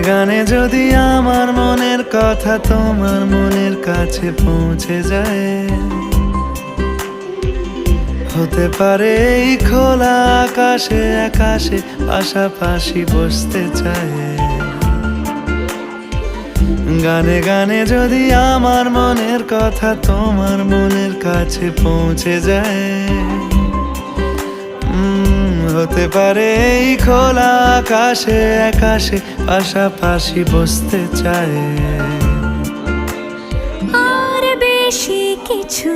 গানে যদি আমার মনের কথা তোমার মনের কাছে পৌঁছে যায়, হতে পারে এই খোলা আকাশে আকাশে পাশাপাশি বসতে চায়। গানে গানে যদি আমার মনের কথা তোমার মনের কাছে পৌঁছে যায়, হতে পারে এই খোলা আকাশে আকাশে পাশাপাশি বসতে চায়। আর বেশি কিছু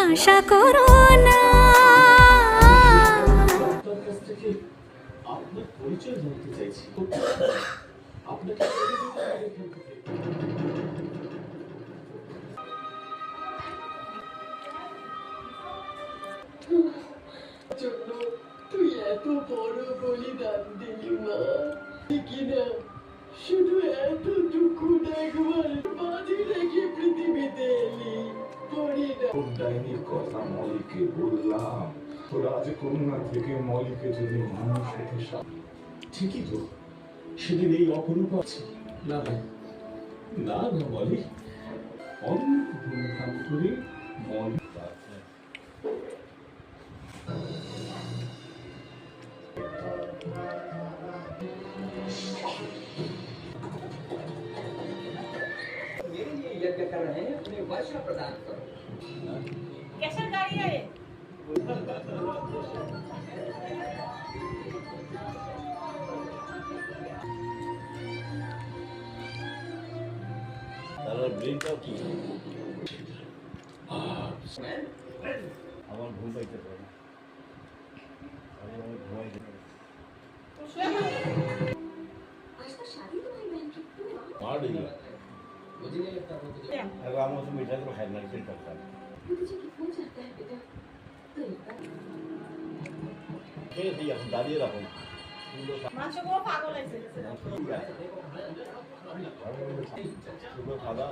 আশা করো না। আপনার পরিচয় জানতে চাইছি। আপনাকে জন্য তুই এত বড় বলিদান দিলি মা, কিনা শুধু এতটুকু দেখবার বাজি রেখে পৃথিবীতে এলি। ডাইনির কথা মলিকে বললাম, তো রাজকন্যা থেকে মলিকে যদি মানুষ হতে ঠিকই তো, সেদিন এই অপরূপ আছে। না না না না মলি, অনেক ধুমধাম করে মলি मेरे लिए यज्ञ कर रहे हैं, अपने वर्षा प्रदान करो। कैसा गाड़ी है ये? তাহলে ব্রেনটাও কি আমার ঘুম পাইতে পারে, আমি ঘুমাইতে পারি। तो सोया मत। आज का शादी तुम्हारी बहन की, तुम्हें वहाँ मार देगा। मुझे नहीं लगता वो तुझे अगर हम उसमें मीठा तो खाना नहीं करता। वो तुझे कितना चाहता है बेटा, तो एक बार ठीक है, हम दादी रखो। माचो को पागल है से। सुबह खाना